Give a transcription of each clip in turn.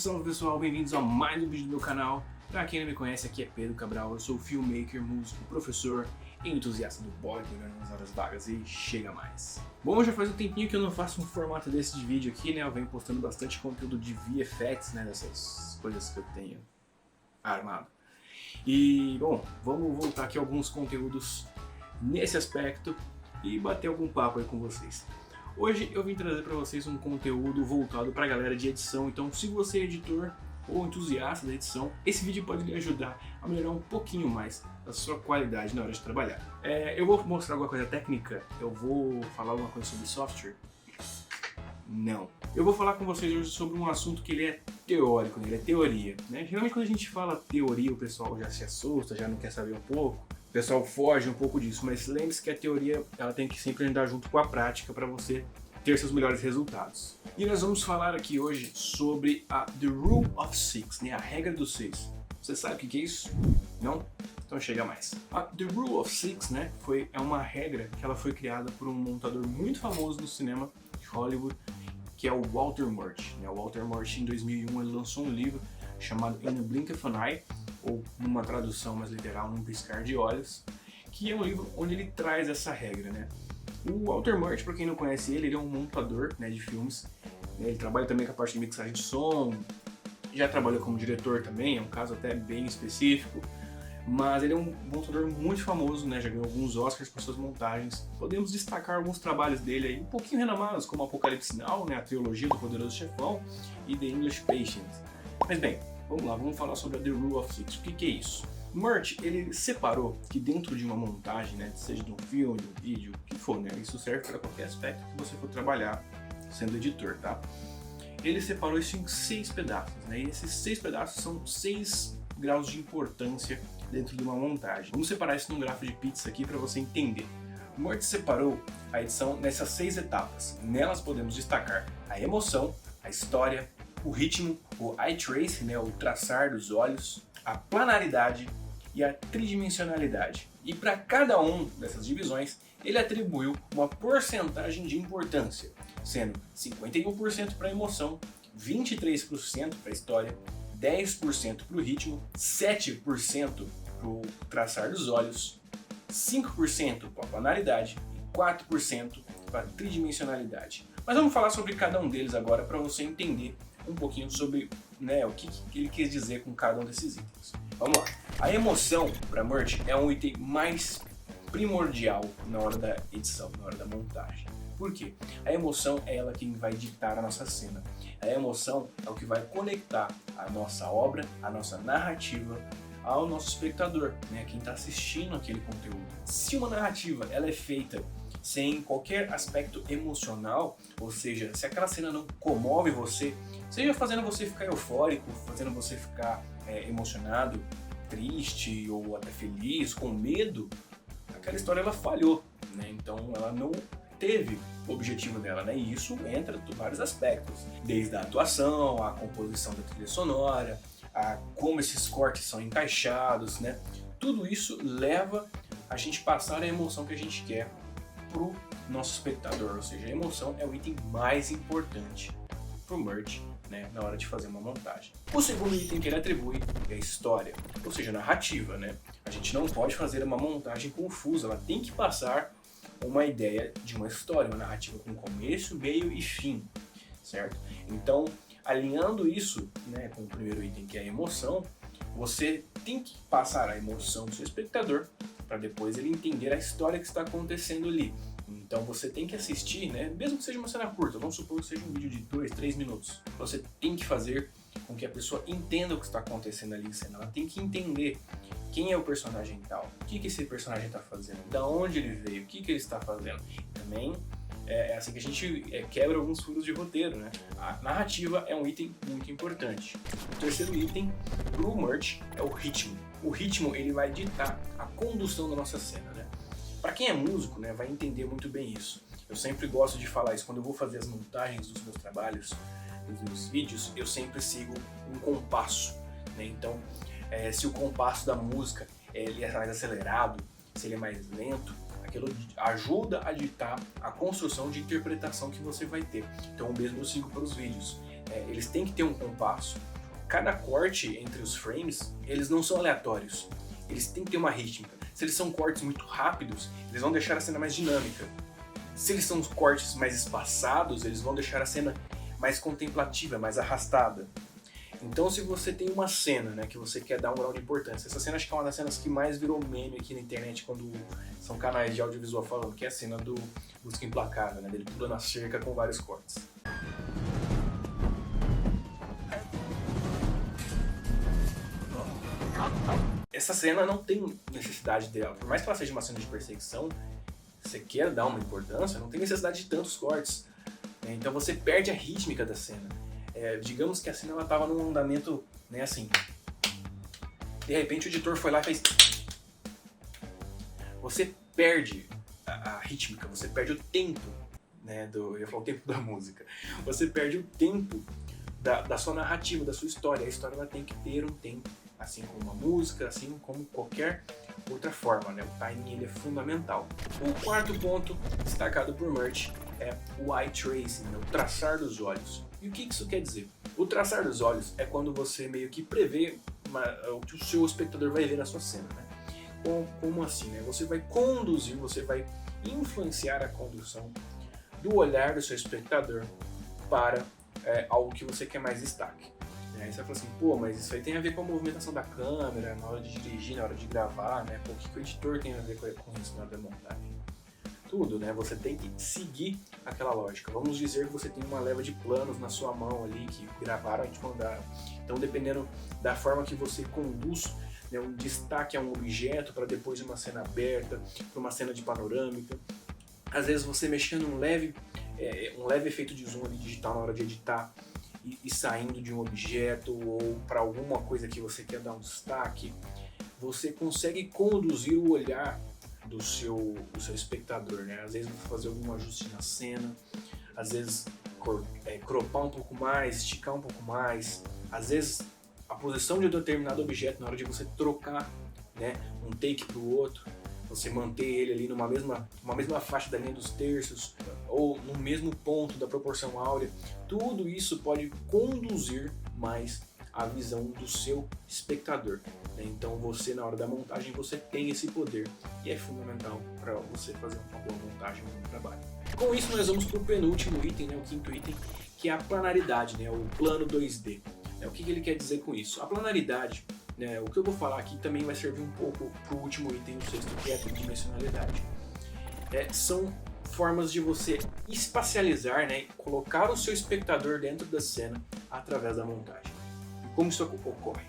salve pessoal, bem-vindos a mais um vídeo do meu canal. Pra quem não me conhece, aqui é Pedro Cabral, eu sou filmmaker, músico, professor e entusiasta do bodybuilding nas horas vagas e chega mais. Bom, já faz um tempinho que eu não faço um formato desse de vídeo aqui, né? Eu venho postando bastante conteúdo de VFX, né? Dessas coisas que eu tenho armado. E, bom, vamos voltar aqui a alguns conteúdos nesse aspecto e bater algum papo aí com vocês. Hoje eu vim trazer para vocês um conteúdo voltado para a galera de edição, então se você é editor ou entusiasta da edição, esse vídeo pode lhe ajudar a melhorar um pouquinho mais a sua qualidade na hora de trabalhar. Eu vou mostrar alguma coisa técnica? Eu vou falar alguma coisa sobre software? Não. Eu vou falar com vocês hoje sobre um assunto que ele é teórico, ele é teoria, né? Geralmente quando a gente fala teoria o pessoal já se assusta, já não quer saber um pouco. O pessoal foge um pouco disso, mas lembre-se que a teoria ela tem que sempre andar junto com a prática para você ter seus melhores resultados. E nós vamos falar aqui hoje sobre a The Rule of Six, né? A regra dos seis. Você sabe o que é isso? Não? Então chega mais. A The Rule of Six, né, é uma regra que ela foi criada por um montador muito famoso no cinema de Hollywood, que é o Walter Murch. O Walter Murch, em 2001, ele lançou um livro chamado In a Blink of an Eye, ou numa tradução mais literal, num piscar de olhos, que é um livro onde ele traz essa regra, né? O Walter Murch, para quem não conhece ele é um montador, né, de filmes. Ele trabalha também com a parte de mixagem de som, já trabalhou como diretor também, é um caso até bem específico, mas ele é um montador muito famoso, né, já ganhou alguns Oscars por suas montagens. Podemos destacar alguns trabalhos dele aí, um pouquinho renomados, como Apocalipse Now, né, a trilogia do Poderoso Chefão, e The English Patient. Mas bem, vamos lá, vamos falar sobre a The Rule of Six. O que é isso? Murch, ele separou que dentro de uma montagem, né, seja de um filme, de um vídeo, o que for, né, isso serve para qualquer aspecto que você for trabalhar sendo editor, tá? Ele separou isso em 6 pedaços, né, e esses 6 pedaços são 6 graus de importância dentro de uma montagem. Vamos separar isso num grafo de pizza aqui para você entender. Murch separou a edição nessas 6 etapas. Nelas podemos destacar a emoção, a história, o ritmo, o eye trace, né, o traçar dos olhos, a planaridade e a tridimensionalidade. E para cada um dessas divisões, ele atribuiu uma porcentagem de importância, sendo 51% para a emoção, 23% para a história, 10% para o ritmo, 7% para o traçar dos olhos, 5% para a planaridade e 4% para a tridimensionalidade. Mas vamos falar sobre cada um deles agora para você entender um pouquinho sobre, né, o que ele quis dizer com cada um desses itens. Vamos lá. A emoção, para Murch, é um item mais primordial na hora da edição, na hora da montagem. Por quê? A emoção é ela quem vai ditar a nossa cena. A emoção é o que vai conectar a nossa obra, a nossa narrativa, ao nosso espectador, né, quem está assistindo aquele conteúdo. Se uma narrativa ela é feita sem qualquer aspecto emocional, ou seja, se aquela cena não comove você, seja fazendo você ficar eufórico, fazendo você ficar emocionado, triste ou até feliz, com medo, aquela história ela falhou, né? Então ela não teve o objetivo dela, né? E isso entra em vários aspectos, desde a atuação, a composição da trilha sonora, a como esses cortes são encaixados, né? Tudo isso leva a gente passar a emoção que a gente quer pro nosso espectador, ou seja, a emoção é o item mais importante pro Murch, né, na hora de fazer uma montagem. O segundo item que ele atribui é a história, ou seja, a narrativa, né? A gente não pode fazer uma montagem confusa, ela tem que passar uma ideia de uma história, uma narrativa com começo, meio e fim, certo? Então, alinhando isso, né, com o primeiro item que é a emoção, você tem que passar a emoção do seu espectador para depois ele entender a história que está acontecendo ali. Então você tem que assistir, né, mesmo que seja uma cena curta, vamos supor que seja um vídeo de 2, 3 minutos. Você tem que fazer com que a pessoa entenda o que está acontecendo ali em cena. Ela tem que entender quem é o personagem tal, o que esse personagem está fazendo, da onde ele veio, o que ele está fazendo. Também é assim que a gente quebra alguns furos de roteiro, né? A narrativa é um item muito importante. O terceiro item pro Murch é o ritmo. O ritmo ele vai ditar a condução da nossa cena, né? Para quem é músico, né, vai entender muito bem isso. Eu sempre gosto de falar isso quando eu vou fazer as montagens dos meus trabalhos, dos meus vídeos, eu sempre sigo um compasso, né? Então, se o compasso da música ele é mais acelerado, se ele é mais lento, aquilo ajuda a ditar a construção de interpretação que você vai ter. Então, o mesmo eu sigo para os vídeos. Eles têm que ter um compasso. cada corte entre os frames, eles não são aleatórios. Eles têm que ter uma rítmica. Se eles são cortes muito rápidos, eles vão deixar a cena mais dinâmica. Se eles são cortes mais espaçados, eles vão deixar a cena mais contemplativa, mais arrastada. Então, se você tem uma cena, né, que você quer dar um grau de importância, essa cena acho que é uma das cenas que mais virou meme aqui na internet quando são canais de audiovisual falando, que é a cena do Busca Implacável, né, dele pulando a cerca com vários cortes. Essa cena não tem necessidade dela, por mais que ela seja uma cena de perseguição, você quer dar uma importância, não tem necessidade de tantos cortes, né? Então você perde a rítmica da cena. Digamos que a cena estava num andamento, né, assim, de repente o editor foi lá e fez... Você perde a rítmica, você perde o tempo, né, eu ia falar o tempo da música, você perde o tempo da sua narrativa, da sua história. A história ela tem que ter um tempo, assim como uma música, assim como qualquer outra forma, né? O timing ele é fundamental. O quarto ponto destacado por Murch é o eye tracing, né? O traçar dos olhos. E o que isso quer dizer? O traçar dos olhos é quando você meio que prevê o que o seu espectador vai ver na sua cena, né? Como assim, né? Você vai conduzir, você vai influenciar a condução do olhar do seu espectador para algo que você quer mais destaque. Aí você vai falar assim, pô, mas isso aí tem a ver com a movimentação da câmera, na hora de dirigir, na hora de gravar, né? Pô, o que o editor tem a ver com isso na hora da montagem? Tudo, né? Você tem que seguir aquela lógica. Vamos dizer que você tem uma leva de planos na sua mão ali, que gravaram e te mandaram. Então, dependendo da forma que você conduz, né, um destaque a um objeto para depois uma cena aberta, para uma cena de panorâmica. Às vezes você mexendo um leve efeito de zoom ali digital na hora de editar, e saindo de um objeto ou para alguma coisa que você quer dar um destaque, você consegue conduzir o olhar do seu espectador, né? Às vezes você fazer algum ajuste na cena, às vezes cropar um pouco mais, esticar um pouco mais, às vezes a posição de um determinado objeto na hora de você trocar, né, um take para o outro, você manter ele ali numa mesma faixa da linha dos terços ou no mesmo ponto da proporção áurea, tudo isso pode conduzir mais a visão do seu espectador, né? Então você, na hora da montagem, você tem esse poder e é fundamental para você fazer uma boa montagem, um bom trabalho. Com isso nós vamos para o penúltimo item, né, o quinto item, que é a planaridade, né, o plano 2D. O que ele quer dizer com isso? A planaridade, né, o que eu vou falar aqui também vai servir um pouco para o último item, o sexto, que é a tridimensionalidade. São formas de você espacializar, né, colocar o seu espectador dentro da cena através da montagem. E como isso ocorre?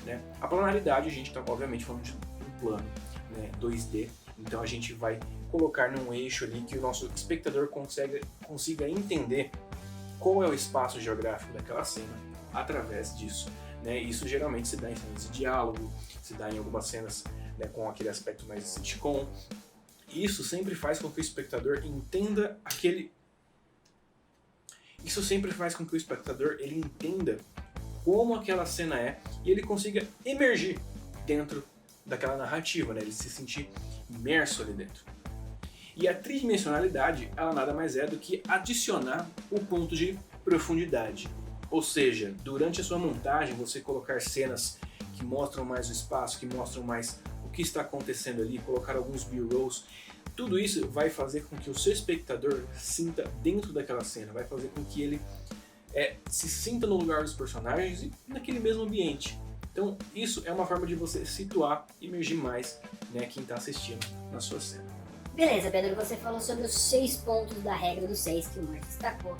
Né? A planaridade, a gente está obviamente falando de um plano, né, 2D, então a gente vai colocar num eixo ali que o nosso espectador consiga entender qual é o espaço geográfico daquela cena através disso. Né? Isso geralmente se dá em cenas de diálogo, se dá em algumas cenas, né, com aquele aspecto mais de sitcom. Isso sempre faz com que o espectador entenda Isso sempre faz com que o espectador ele entenda como aquela cena é e ele consiga emergir dentro daquela narrativa, né? Ele se sentir imerso ali dentro. E a tridimensionalidade, ela nada mais é do que adicionar o ponto de profundidade. Ou seja, durante a sua montagem, você colocar cenas que mostram mais o espaço, que mostram mais o que está acontecendo ali, colocar alguns B-rolls, tudo isso vai fazer com que o seu espectador sinta dentro daquela cena, vai fazer com que ele se sinta no lugar dos personagens e naquele mesmo ambiente. Então isso é uma forma de você situar e emergir mais, né, quem está assistindo na sua cena. Beleza, Pedro, você falou sobre os 6 pontos da regra dos 6 que o Mark destacou,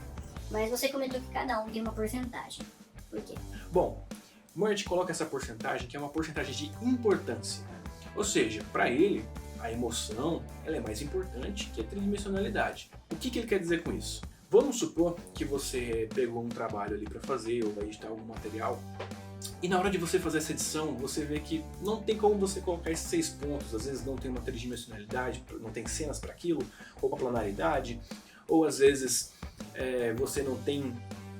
mas você comentou que cada um tem uma porcentagem. Por quê? Bom, o Mark coloca essa porcentagem que é uma porcentagem de importância. Ou seja, para ele, a emoção ela é mais importante que a tridimensionalidade. O que ele quer dizer com isso? Vamos supor que você pegou um trabalho ali para fazer ou vai editar algum material e na hora de você fazer essa edição você vê que não tem como você colocar esses 6 pontos, às vezes não tem uma tridimensionalidade, não tem cenas para aquilo, ou uma planaridade, ou às vezes você não tem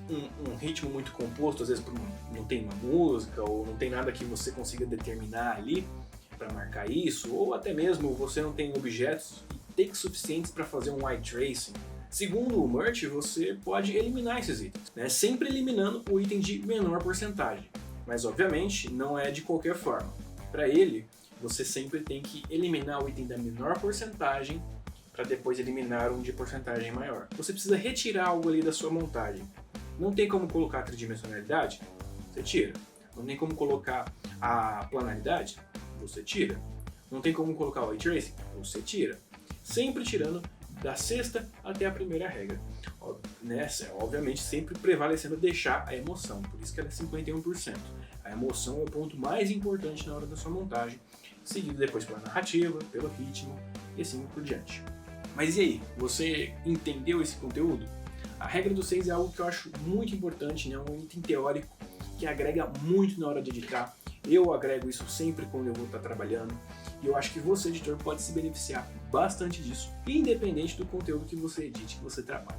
um ritmo muito composto, às vezes não tem uma música ou não tem nada que você consiga determinar ali para marcar isso, ou até mesmo você não tem objetos e takes suficientes para fazer um eye tracing, Segundo o Murch, você pode eliminar esses itens, né? Sempre eliminando o item de menor porcentagem. Mas obviamente não é de qualquer forma. Para ele, você sempre tem que eliminar o item da menor porcentagem para depois eliminar um de porcentagem maior. Você precisa retirar algo ali da sua montagem. Não tem como colocar a tridimensionalidade? Você tira. Não tem como colocar a planaridade? Você tira. Não tem como colocar o Ray Tracing? Você tira. Sempre tirando da sexta até a primeira regra. Nessa, obviamente, sempre prevalecendo deixar a emoção. Por isso que ela é 51%. A emoção é o ponto mais importante na hora da sua montagem, seguido depois pela narrativa, pelo ritmo e assim por diante. Mas e aí? Você entendeu esse conteúdo? A regra do 6 é algo que eu acho muito importante, né? Um item teórico que agrega muito na hora de editar. Eu agrego isso sempre quando eu vou estar trabalhando e eu acho que você, editor, pode se beneficiar bastante disso, independente do conteúdo que você edite, que você trabalhe.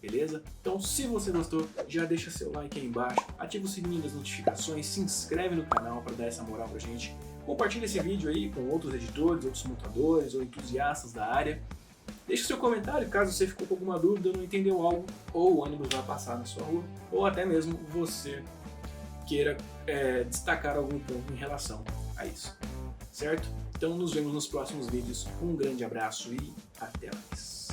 Beleza? Então, se você gostou, já deixa seu like aí embaixo, ativa o sininho das notificações, se inscreve no canal para dar essa moral pra gente, compartilha esse vídeo aí com outros editores, outros montadores ou entusiastas da área. Deixe seu comentário caso você ficou com alguma dúvida, não entendeu algo, ou o ônibus vai passar na sua rua, ou até mesmo você queira destacar algum ponto em relação a isso. Certo? Então nos vemos nos próximos vídeos. Um grande abraço e até mais.